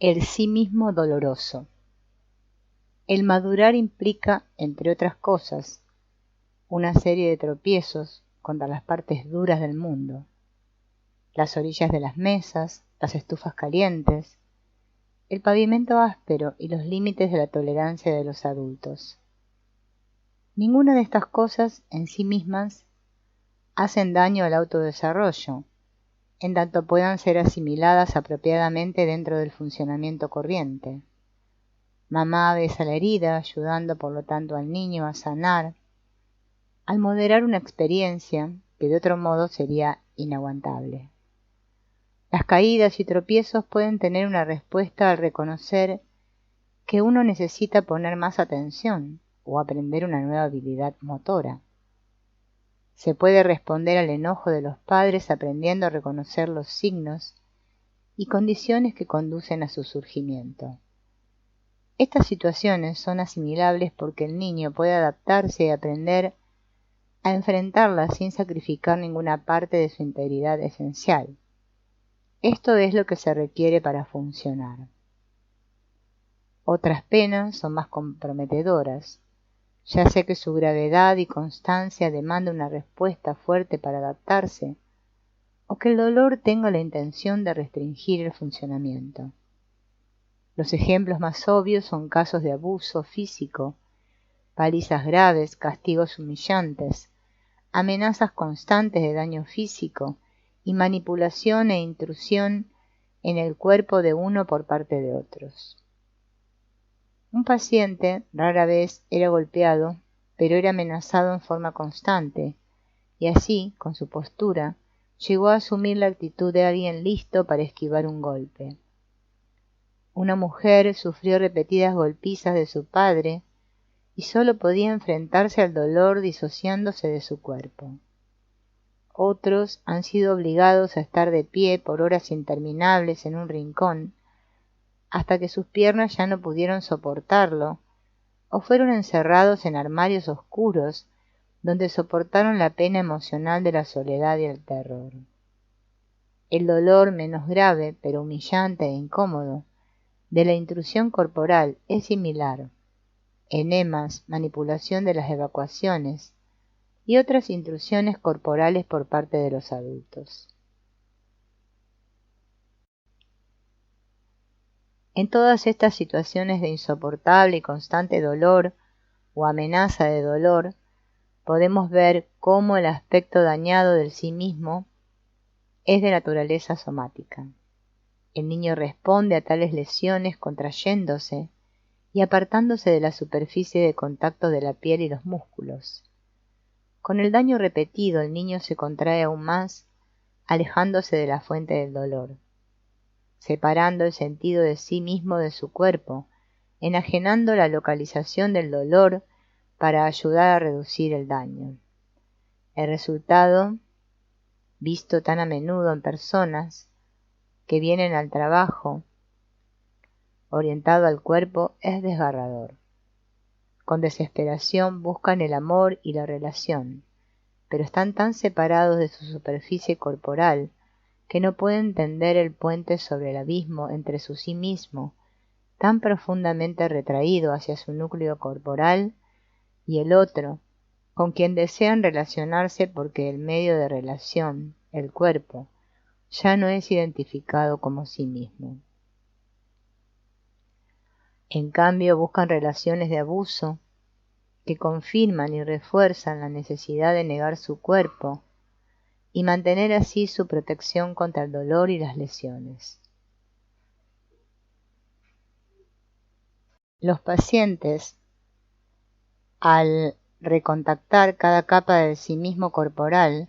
El sí mismo doloroso. El madurar implica, entre otras cosas, una serie de tropiezos contra las partes duras del mundo, las orillas de las mesas, las estufas calientes, el pavimento áspero y los límites de la tolerancia de los adultos. Ninguna de estas cosas en sí mismas hacen daño al autodesarrollo, en tanto puedan ser asimiladas apropiadamente dentro del funcionamiento corriente. Mamá besa la herida, ayudando por lo tanto al niño a sanar, al moderar una experiencia que de otro modo sería inaguantable. Las caídas y tropiezos pueden tener una respuesta al reconocer que uno necesita poner más atención o aprender una nueva habilidad motora. Se puede responder al enojo de los padres aprendiendo a reconocer los signos y condiciones que conducen a su surgimiento. Estas situaciones son asimilables porque el niño puede adaptarse y aprender a enfrentarlas sin sacrificar ninguna parte de su integridad esencial. Esto es lo que se requiere para funcionar. Otras penas son más comprometedoras, ya sea que su gravedad y constancia demanda una respuesta fuerte para adaptarse, o que el dolor tenga la intención de restringir el funcionamiento. Los ejemplos más obvios son casos de abuso físico, palizas graves, castigos humillantes, amenazas constantes de daño físico y manipulación e intrusión en el cuerpo de uno por parte de otros. Un paciente rara vez era golpeado, pero era amenazado en forma constante, y así, con su postura, llegó a asumir la actitud de alguien listo para esquivar un golpe. Una mujer sufrió repetidas golpizas de su padre y solo podía enfrentarse al dolor disociándose de su cuerpo. Otros han sido obligados a estar de pie por horas interminables en un rincón, hasta que sus piernas ya no pudieron soportarlo, o fueron encerrados en armarios oscuros, donde soportaron la pena emocional de la soledad y el terror. El dolor menos grave, pero humillante e incómodo, de la intrusión corporal es similar. Enemas, manipulación de las evacuaciones y otras intrusiones corporales por parte de los adultos. En todas estas situaciones de insoportable y constante dolor o amenaza de dolor, podemos ver cómo el aspecto dañado del sí mismo es de naturaleza somática. El niño responde a tales lesiones contrayéndose y apartándose de la superficie de contacto de la piel y los músculos. Con el daño repetido, el niño se contrae aún más, alejándose de la fuente del dolor, separando el sentido de sí mismo de su cuerpo, enajenando la localización del dolor para ayudar a reducir el daño. El resultado, visto tan a menudo en personas que vienen al trabajo orientado al cuerpo, es desgarrador. Con desesperación buscan el amor y la relación, pero están tan separados de su superficie corporal que no pueden tender el puente sobre el abismo entre su sí mismo, tan profundamente retraído hacia su núcleo corporal, y el otro, con quien desean relacionarse porque el medio de relación, el cuerpo, ya no es identificado como sí mismo. En cambio, buscan relaciones de abuso que confirman y refuerzan la necesidad de negar su cuerpo y mantener así su protección contra el dolor y las lesiones. Los pacientes, al recontactar cada capa del sí mismo corporal,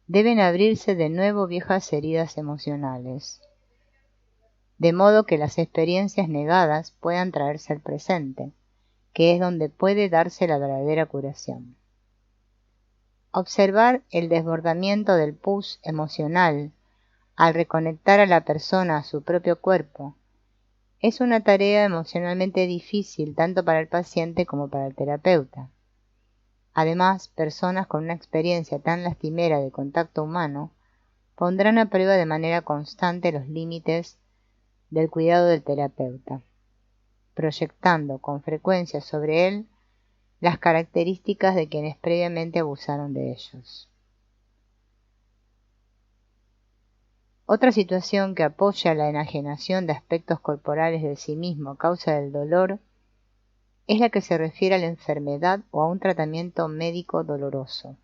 deben abrirse de nuevo viejas heridas emocionales, de modo que las experiencias negadas puedan traerse al presente, que es donde puede darse la verdadera curación. Observar el desbordamiento del pus emocional al reconectar a la persona a su propio cuerpo es una tarea emocionalmente difícil tanto para el paciente como para el terapeuta. Además, personas con una experiencia tan lastimera de contacto humano pondrán a prueba de manera constante los límites del cuidado del terapeuta, proyectando con frecuencia sobre él las características de quienes previamente abusaron de ellos. Otra situación que apoya la enajenación de aspectos corporales de sí mismo a causa del dolor es la que se refiere a la enfermedad o a un tratamiento médico doloroso.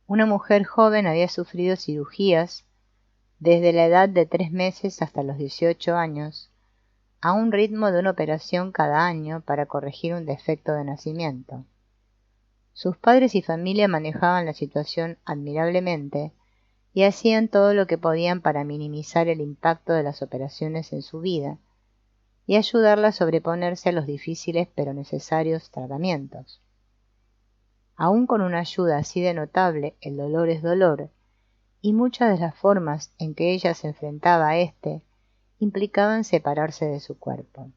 Una mujer joven había sufrido cirugías desde la edad de 3 meses hasta los 18 años, a un ritmo de una operación cada año para corregir un defecto de nacimiento. Sus padres y familia manejaban la situación admirablemente y hacían todo lo que podían para minimizar el impacto de las operaciones en su vida y ayudarla a sobreponerse a los difíciles pero necesarios tratamientos. Aún con una ayuda así de notable, el dolor es dolor, y muchas de las formas en que ella se enfrentaba a éste implicaban separarse de su cuerpo.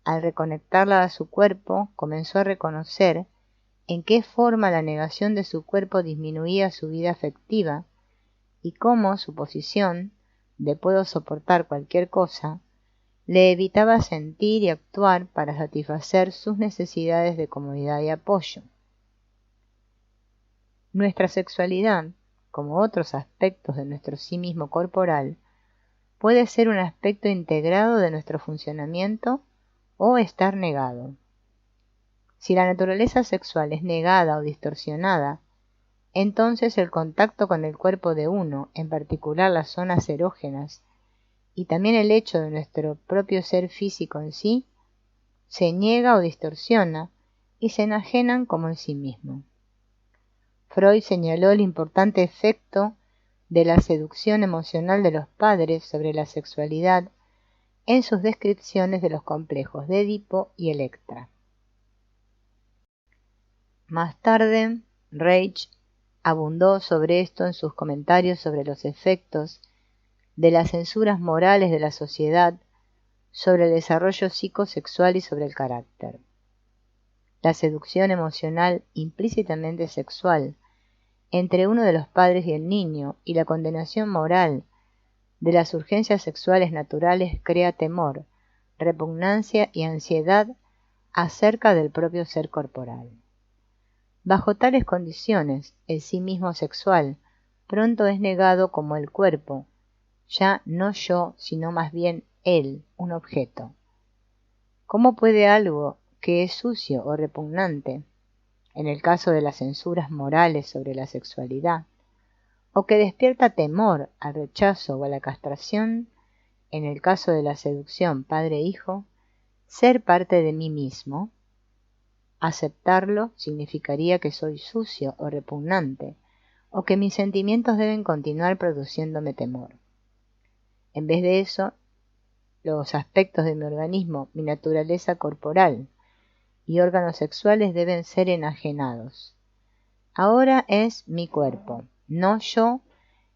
Al reconectarla a su cuerpo, comenzó a reconocer en qué forma la negación de su cuerpo disminuía su vida afectiva y cómo su posición de puedo soportar cualquier cosa le evitaba sentir y actuar para satisfacer sus necesidades de comodidad y apoyo. Nuestra sexualidad, como otros aspectos de nuestro sí mismo corporal, puede ser un aspecto integrado de nuestro funcionamiento o estar negado. Si la naturaleza sexual es negada o distorsionada, entonces el contacto con el cuerpo de uno, en particular las zonas erógenas, y también el hecho de nuestro propio ser físico en sí, se niega o distorsiona y se enajenan como en sí mismo. Freud señaló el importante efecto de la seducción emocional de los padres sobre la sexualidad en sus descripciones de los complejos de Edipo y Electra. Más tarde, Reich abundó sobre esto en sus comentarios sobre los efectos de las censuras morales de la sociedad sobre el desarrollo psicosexual y sobre el carácter. La seducción emocional implícitamente sexual entre uno de los padres y el niño y la condenación moral de las urgencias sexuales naturales crea temor, repugnancia y ansiedad acerca del propio ser corporal. Bajo tales condiciones, el sí mismo sexual pronto es negado como el cuerpo, ya no yo, sino más bien él, un objeto. ¿Cómo puede algo que es sucio o repugnante, en el caso de las censuras morales sobre la sexualidad, o que despierta temor al rechazo o a la castración, en el caso de la seducción padre-hijo, ser parte de mí mismo? Aceptarlo significaría que soy sucio o repugnante, o que mis sentimientos deben continuar produciéndome temor. En vez de eso, los aspectos de mi organismo, mi naturaleza corporal y órganos sexuales deben ser enajenados. Ahora es mi cuerpo, no yo,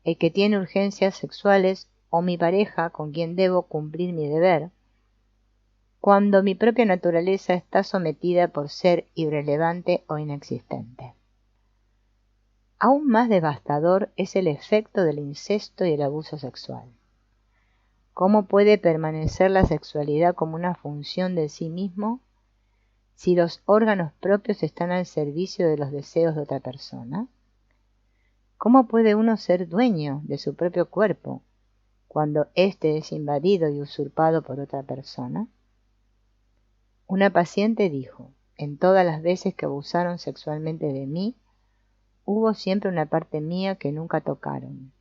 el que tiene urgencias sexuales o mi pareja con quien debo cumplir mi deber, cuando mi propia naturaleza está sometida por ser irrelevante o inexistente. Aún más devastador es el efecto del incesto y el abuso sexual. ¿Cómo puede permanecer la sexualidad como una función de sí mismo si los órganos propios están al servicio de los deseos de otra persona? ¿Cómo puede uno ser dueño de su propio cuerpo cuando éste es invadido y usurpado por otra persona? Una paciente dijo: en todas las veces que abusaron sexualmente de mí, hubo siempre una parte mía que nunca tocaron.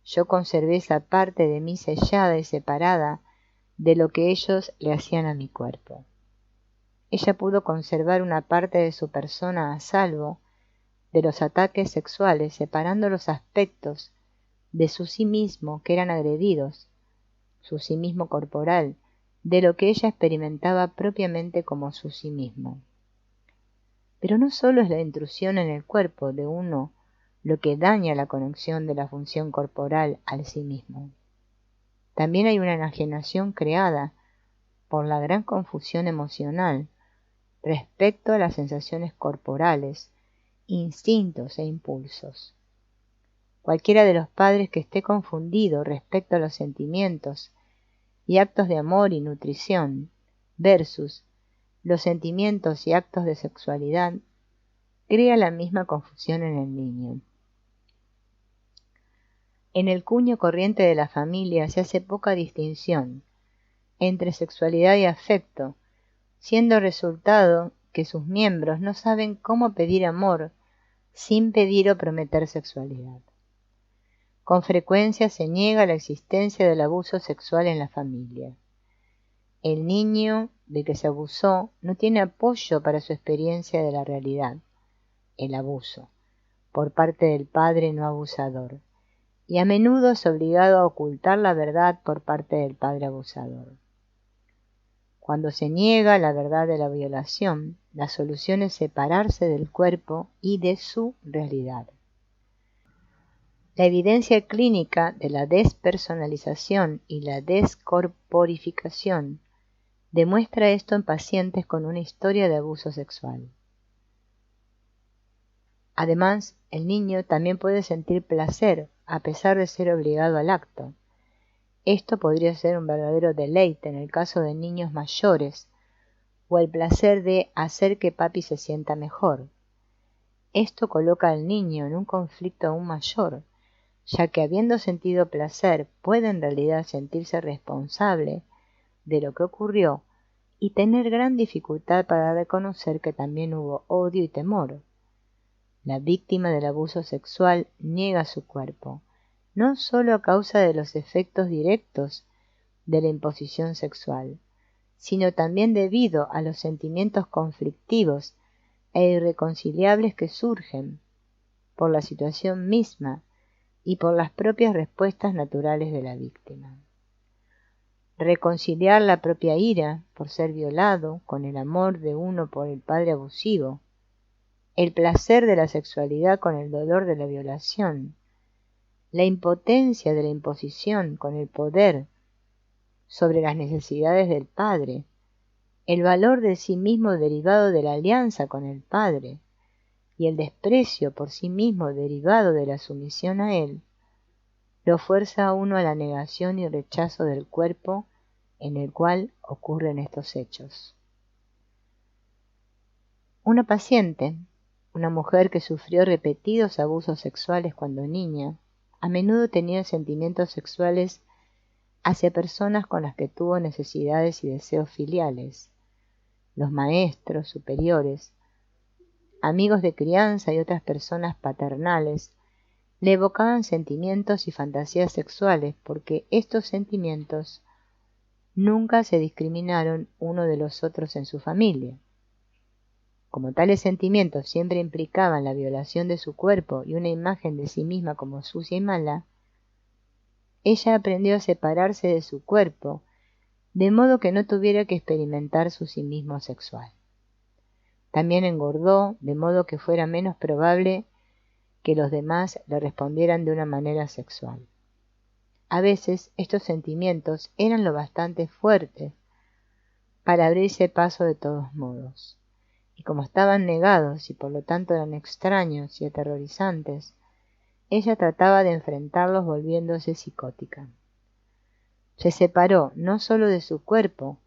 Yo conservé esa parte de mí sellada y separada de lo que ellos le hacían a mi cuerpo. Ella pudo conservar una parte de su persona a salvo de los ataques sexuales, separando los aspectos de su sí mismo que eran agredidos, su sí mismo corporal, de lo que ella experimentaba propiamente como su sí mismo. Pero no solo es la intrusión en el cuerpo de uno lo que daña la conexión de la función corporal al sí mismo. También hay una enajenación creada por la gran confusión emocional respecto a las sensaciones corporales, instintos e impulsos. Cualquiera de los padres que esté confundido respecto a los sentimientos y actos de amor y nutrición versus los sentimientos y actos de sexualidad, crea la misma confusión en el niño. En el cuño corriente de la familia se hace poca distinción entre sexualidad y afecto, siendo resultado que sus miembros no saben cómo pedir amor sin pedir o prometer sexualidad. Con frecuencia se niega la existencia del abuso sexual en la familia. El niño de que se abusó no tiene apoyo para su experiencia de la realidad, el abuso, por parte del padre no abusador, y a menudo es obligado a ocultar la verdad por parte del padre abusador. Cuando se niega la verdad de la violación, la solución es separarse del cuerpo y de su realidad. La evidencia clínica de la despersonalización y la descorporificación demuestra esto en pacientes con una historia de abuso sexual. Además, el niño también puede sentir placer a pesar de ser obligado al acto. Esto podría ser un verdadero deleite en el caso de niños mayores, o el placer de hacer que papi se sienta mejor. Esto coloca al niño en un conflicto aún mayor, ya que habiendo sentido placer puede en realidad sentirse responsable de lo que ocurrió y tener gran dificultad para reconocer que también hubo odio y temor. La víctima del abuso sexual niega su cuerpo, no solo a causa de los efectos directos de la imposición sexual, sino también debido a los sentimientos conflictivos e irreconciliables que surgen por la situación misma y por las propias respuestas naturales de la víctima. Reconciliar la propia ira por ser violado con el amor de uno por el padre abusivo, el placer de la sexualidad con el dolor de la violación, la impotencia de la imposición con el poder sobre las necesidades del padre, el valor de sí mismo derivado de la alianza con el padre y el desprecio por sí mismo derivado de la sumisión a él, lo fuerza a uno a la negación y rechazo del cuerpo en el cual ocurren estos hechos. Una paciente, una mujer que sufrió repetidos abusos sexuales cuando niña, a menudo tenía sentimientos sexuales hacia personas con las que tuvo necesidades y deseos filiales, los maestros, superiores, amigos de crianza y otras personas paternales, le evocaban sentimientos y fantasías sexuales porque estos sentimientos nunca se discriminaron uno de los otros en su familia. Como tales sentimientos siempre implicaban la violación de su cuerpo y una imagen de sí misma como sucia y mala, ella aprendió a separarse de su cuerpo, de modo que no tuviera que experimentar su cinismo sexual. También engordó, de modo que fuera menos probable que los demás le respondieran de una manera sexual. A veces estos sentimientos eran lo bastante fuertes para abrirse paso de todos modos, y como estaban negados y por lo tanto eran extraños y aterrorizantes, ella trataba de enfrentarlos volviéndose psicótica. Se separó no solo de su cuerpo,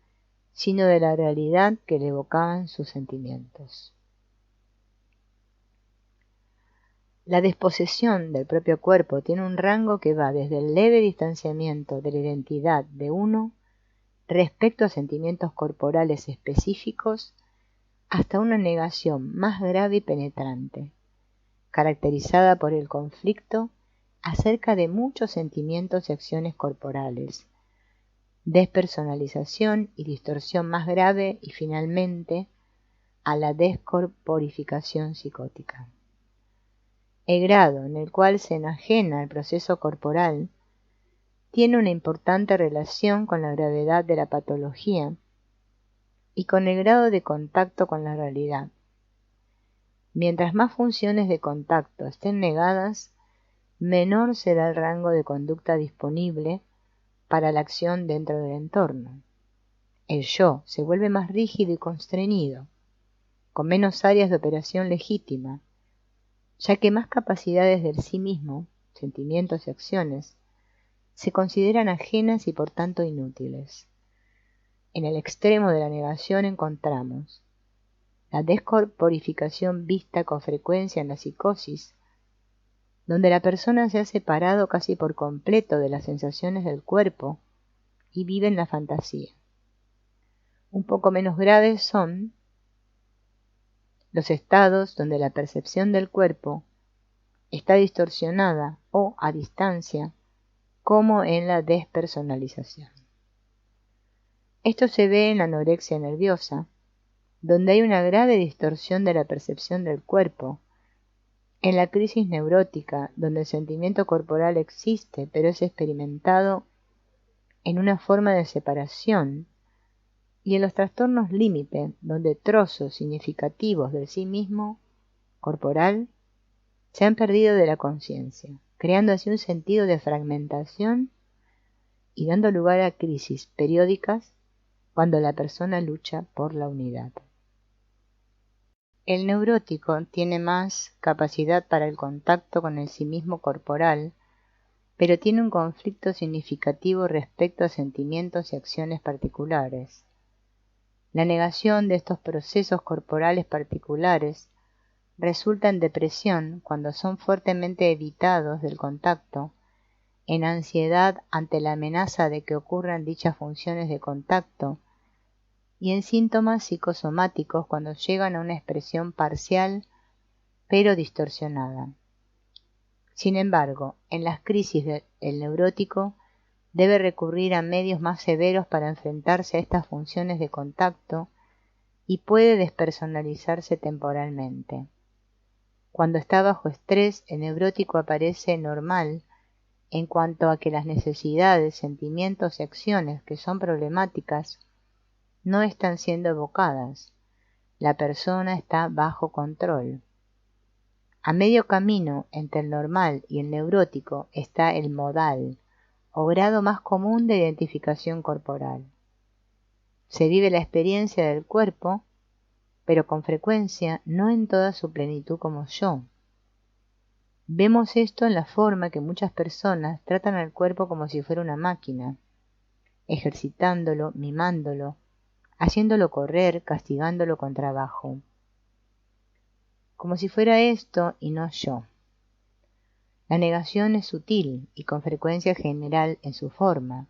sino de la realidad que le evocaban sus sentimientos. La desposesión del propio cuerpo tiene un rango que va desde el leve distanciamiento de la identidad de uno respecto a sentimientos corporales específicos hasta una negación más grave y penetrante, caracterizada por el conflicto acerca de muchos sentimientos y acciones corporales, despersonalización y distorsión más grave y finalmente a la descorporificación psicótica. El grado en el cual se enajena el proceso corporal tiene una importante relación con la gravedad de la patología y con el grado de contacto con la realidad. Mientras más funciones de contacto estén negadas, menor será el rango de conducta disponible para la acción dentro del entorno. El yo se vuelve más rígido y constreñido, con menos áreas de operación legítima, ya que más capacidades del sí mismo sentimientos y acciones, se consideran ajenas y por tanto inútiles. En el extremo de la negación encontramos la descorporificación vista con frecuencia en la psicosis, donde la persona se ha separado casi por completo de las sensaciones del cuerpo y vive en la fantasía. Un poco menos graves son los estados donde la percepción del cuerpo está distorsionada o a distancia, como en la despersonalización. Esto se ve en la anorexia nerviosa, donde hay una grave distorsión de la percepción del cuerpo, en la crisis neurótica, donde el sentimiento corporal existe, pero es experimentado en una forma de separación, y en los trastornos límite, donde trozos significativos del sí mismo corporal se han perdido de la conciencia, creando así un sentido de fragmentación y dando lugar a crisis periódicas cuando la persona lucha por la unidad. El neurótico tiene más capacidad para el contacto con el sí mismo corporal, pero tiene un conflicto significativo respecto a sentimientos y acciones particulares. La negación de estos procesos corporales particulares resulta en depresión cuando son fuertemente evitados del contacto, en ansiedad ante la amenaza de que ocurran dichas funciones de contacto, y en síntomas psicosomáticos cuando llegan a una expresión parcial pero distorsionada. Sin embargo, en las crisis el neurótico debe recurrir a medios más severos para enfrentarse a estas funciones de contacto y puede despersonalizarse temporalmente. Cuando está bajo estrés, el neurótico aparece normal en cuanto a que las necesidades, sentimientos y acciones que son problemáticas no están siendo evocadas. La persona está bajo control. A medio camino entre el normal y el neurótico está el modal, o grado más común de identificación corporal. Se vive la experiencia del cuerpo, pero con frecuencia no en toda su plenitud como yo. Vemos esto en la forma que muchas personas tratan al cuerpo como si fuera una máquina, ejercitándolo, mimándolo, haciéndolo correr, castigándolo con trabajo. Como si fuera esto y no yo. La negación es sutil y con frecuencia general en su forma.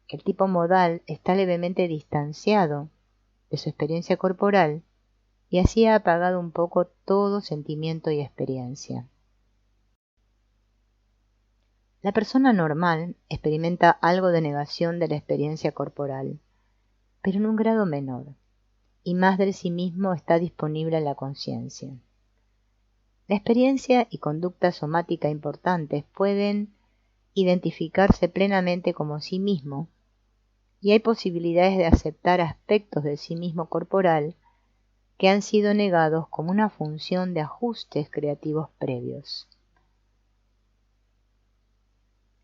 El tipo modal está levemente distanciado de su experiencia corporal y así ha apagado un poco todo sentimiento y experiencia. La persona normal experimenta algo de negación de la experiencia corporal, pero en un grado menor, y más del sí mismo está disponible en la conciencia. La experiencia y conducta somática importantes pueden identificarse plenamente como sí mismo, y hay posibilidades de aceptar aspectos del sí mismo corporal que han sido negados como una función de ajustes creativos previos.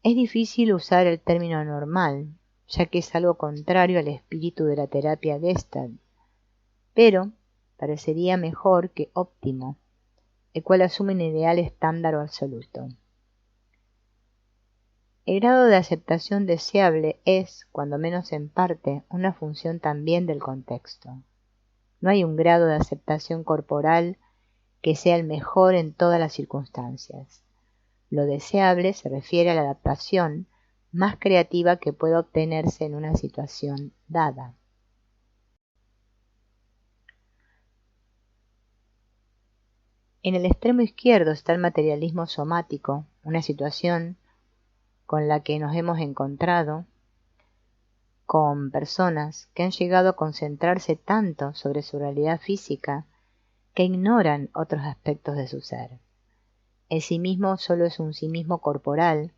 Es difícil usar el término normal, ya que es algo contrario al espíritu de la terapia Gestalt, pero parecería mejor que óptimo, el cual asume un ideal estándar o absoluto. El grado de aceptación deseable es, cuando menos en parte, una función también del contexto. No hay un grado de aceptación corporal que sea el mejor en todas las circunstancias. Lo deseable se refiere a la adaptación más creativa que pueda obtenerse en una situación dada. En el extremo izquierdo está el materialismo somático, una situación con la que nos hemos encontrado con personas que han llegado a concentrarse tanto sobre su realidad física que ignoran otros aspectos de su ser. El sí mismo solo es un sí mismo corporal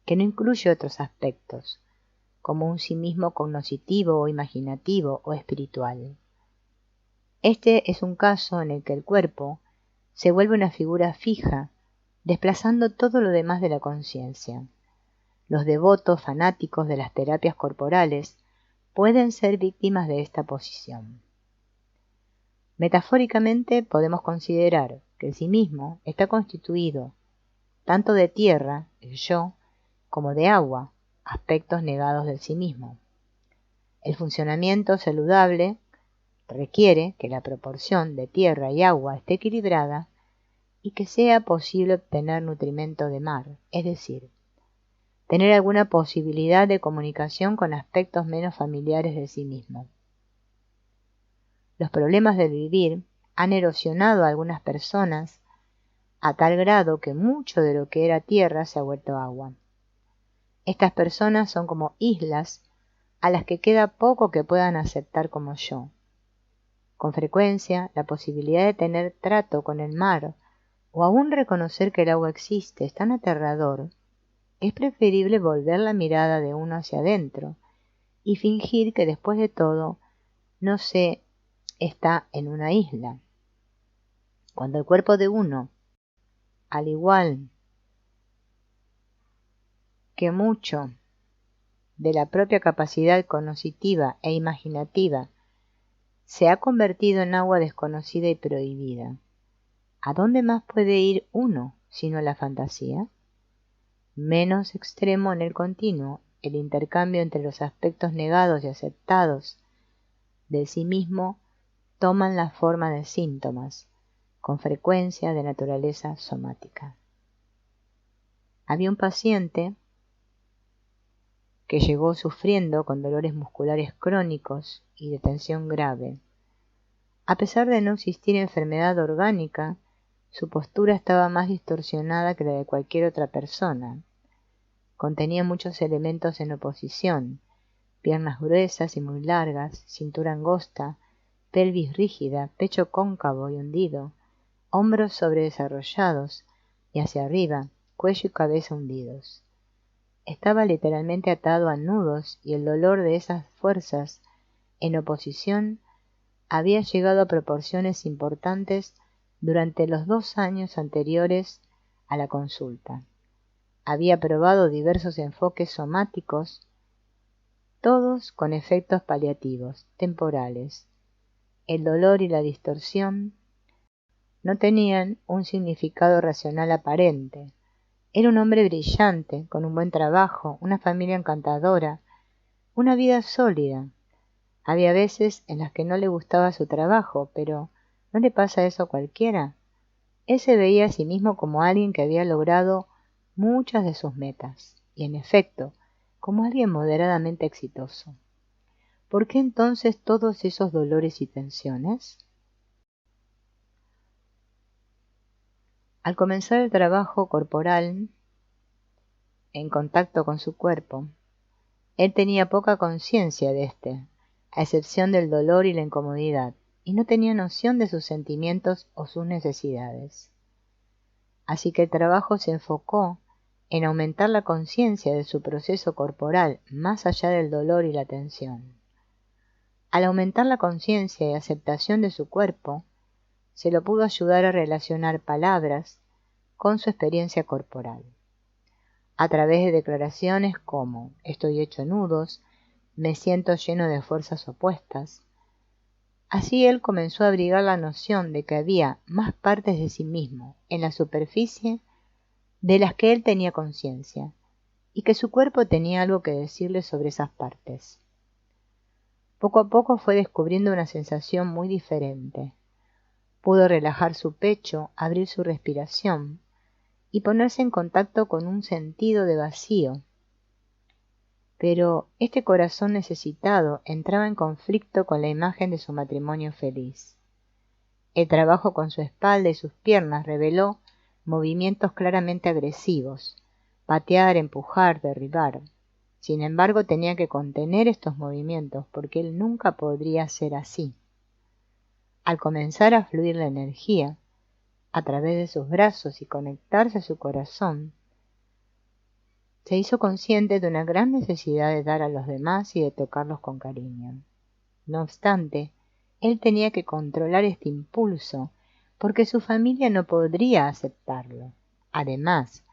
que no incluye otros aspectos, como un sí mismo cognoscitivo o imaginativo o espiritual. Este es un caso en el que el cuerpo se vuelve una figura fija, desplazando todo lo demás de la conciencia. Los devotos fanáticos de las terapias corporales pueden ser víctimas de esta posición. Metafóricamente podemos considerar que el sí mismo está constituido tanto de tierra, el yo, como de agua, aspectos negados del sí mismo. El funcionamiento saludable requiere que la proporción de tierra y agua esté equilibrada y que sea posible obtener nutrimento de mar, es decir, tener alguna posibilidad de comunicación con aspectos menos familiares de sí mismo. Los problemas de vivir han erosionado a algunas personas a tal grado que mucho de lo que era tierra se ha vuelto agua. Estas personas son como islas a las que queda poco que puedan aceptar como yo. Con frecuencia, la posibilidad de tener trato con el mar o aún reconocer que el agua existe es tan aterrador, es preferible volver la mirada de uno hacia adentro y fingir que después de todo no se está en una isla. Cuando el cuerpo de uno, al igual que mucho de la propia capacidad cognitiva e imaginativa, se ha convertido en agua desconocida y prohibida, ¿a dónde más puede ir uno sino a la fantasía? Menos extremo en el continuo, el intercambio entre los aspectos negados y aceptados de sí mismo toman la forma de síntomas, con frecuencia de naturaleza somática. Había un paciente que llegó sufriendo con dolores musculares crónicos y de tensión grave. A pesar de no existir enfermedad orgánica, su postura estaba más distorsionada que la de cualquier otra persona. Contenía muchos elementos en oposición: piernas gruesas y muy largas, cintura angosta, pelvis rígida, pecho cóncavo y hundido, hombros sobredesarrollados y hacia arriba, cuello y cabeza hundidos. Estaba literalmente atado a nudos y el dolor de esas fuerzas en oposición había llegado a proporciones importantes durante los 2 años anteriores a la consulta. Había probado diversos enfoques somáticos, todos con efectos paliativos, temporales. El dolor y la distorsión no tenían un significado racional aparente. Era un hombre brillante, con un buen trabajo, una familia encantadora, una vida sólida. Había veces en las que no le gustaba su trabajo, pero ¿no le pasa eso a cualquiera? Él se veía a sí mismo como alguien que había logrado muchas de sus metas, y en efecto, como alguien moderadamente exitoso. ¿Por qué entonces todos esos dolores y tensiones? Al comenzar el trabajo corporal, en contacto con su cuerpo, él tenía poca conciencia de éste, a excepción del dolor y la incomodidad, y no tenía noción de sus sentimientos o sus necesidades. Así que el trabajo se enfocó en aumentar la conciencia de su proceso corporal más allá del dolor y la tensión. Al aumentar la conciencia y aceptación de su cuerpo, se lo pudo ayudar a relacionar palabras con su experiencia corporal, a través de declaraciones como «estoy hecho nudos», «me siento lleno de fuerzas opuestas». Así él comenzó a abrigar la noción de que había más partes de sí mismo en la superficie de las que él tenía conciencia, y que su cuerpo tenía algo que decirle sobre esas partes. Poco a poco fue descubriendo una sensación muy diferente. Pudo relajar su pecho, abrir su respiración y ponerse en contacto con un sentido de vacío. Pero este corazón necesitado entraba en conflicto con la imagen de su matrimonio feliz. El trabajo con su espalda y sus piernas reveló movimientos claramente agresivos: patear, empujar, derribar. Sin embargo, tenía que contener estos movimientos porque él nunca podría ser así. Al comenzar a fluir la energía a través de sus brazos y conectarse a su corazón, se hizo consciente de una gran necesidad de dar a los demás y de tocarlos con cariño. No obstante, él tenía que controlar este impulso porque su familia no podría aceptarlo. Además,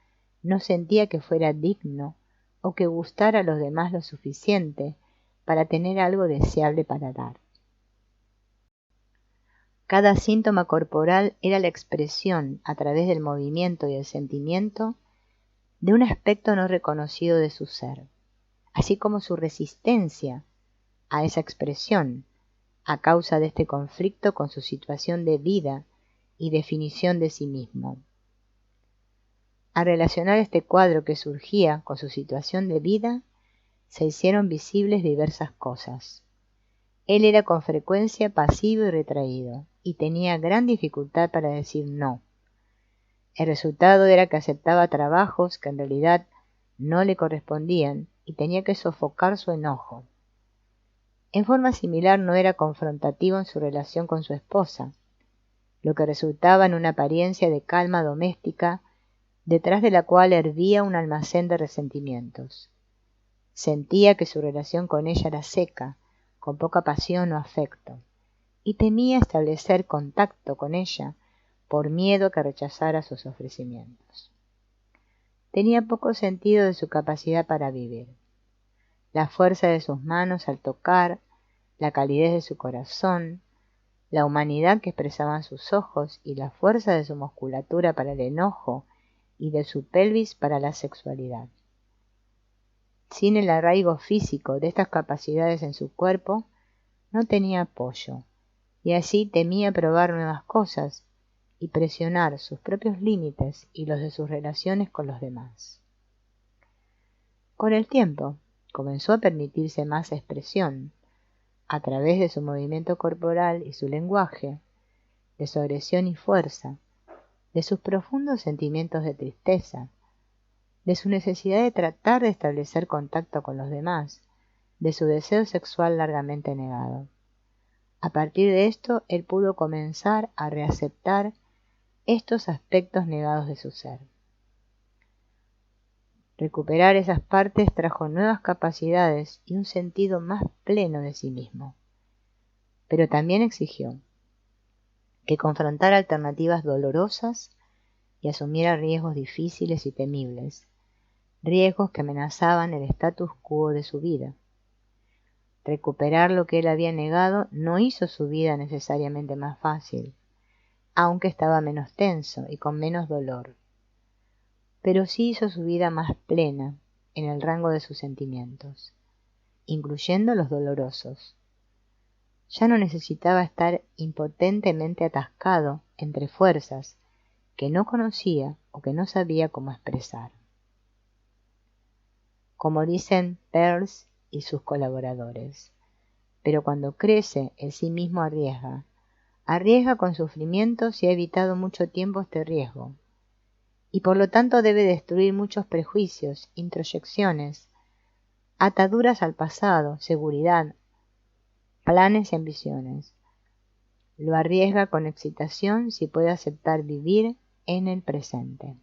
no sentía que fuera digno o que gustara a los demás lo suficiente para tener algo deseable para dar. Cada síntoma corporal era la expresión, a través del movimiento y el sentimiento, de un aspecto no reconocido de su ser, así como su resistencia a esa expresión a causa de este conflicto con su situación de vida y definición de sí mismo. Al relacionar este cuadro que surgía con su situación de vida, se hicieron visibles diversas cosas. Él era con frecuencia pasivo y retraído, y tenía gran dificultad para decir no. El resultado era que aceptaba trabajos que en realidad no le correspondían y tenía que sofocar su enojo. En forma similar no era confrontativo en su relación con su esposa, lo que resultaba en una apariencia de calma doméstica detrás de la cual hervía un almacén de resentimientos. Sentía que su relación con ella era seca, con poca pasión o afecto, y temía establecer contacto con ella por miedo a que rechazara sus ofrecimientos. Tenía poco sentido de su capacidad para vivir. La fuerza de sus manos al tocar, la calidez de su corazón, la humanidad que expresaban sus ojos y la fuerza de su musculatura para el enojo y de su pelvis para la sexualidad. Sin el arraigo físico de estas capacidades en su cuerpo, no tenía apoyo, y así temía probar nuevas cosas y presionar sus propios límites y los de sus relaciones con los demás. Con el tiempo, comenzó a permitirse más expresión, a través de su movimiento corporal y su lenguaje, de su agresión y fuerza, de sus profundos sentimientos de tristeza, de su necesidad de tratar de establecer contacto con los demás, de su deseo sexual largamente negado. A partir de esto, él pudo comenzar a reaceptar estos aspectos negados de su ser. Recuperar esas partes trajo nuevas capacidades y un sentido más pleno de sí mismo. Pero también exigió que confrontara alternativas dolorosas y asumiera riesgos difíciles y temibles, riesgos que amenazaban el status quo de su vida. Recuperar lo que él había negado no hizo su vida necesariamente más fácil, aunque estaba menos tenso y con menos dolor, pero sí hizo su vida más plena en el rango de sus sentimientos, incluyendo los dolorosos. Ya no necesitaba estar impotentemente atascado entre fuerzas que no conocía o que no sabía cómo expresar. Como dicen Peirce y sus colaboradores, pero cuando crece el sí mismo arriesga con sufrimiento si ha evitado mucho tiempo este riesgo, y por lo tanto debe destruir muchos prejuicios, introyecciones, ataduras al pasado, seguridad, planes y ambiciones. Lo arriesga con excitación si puede aceptar vivir en el presente.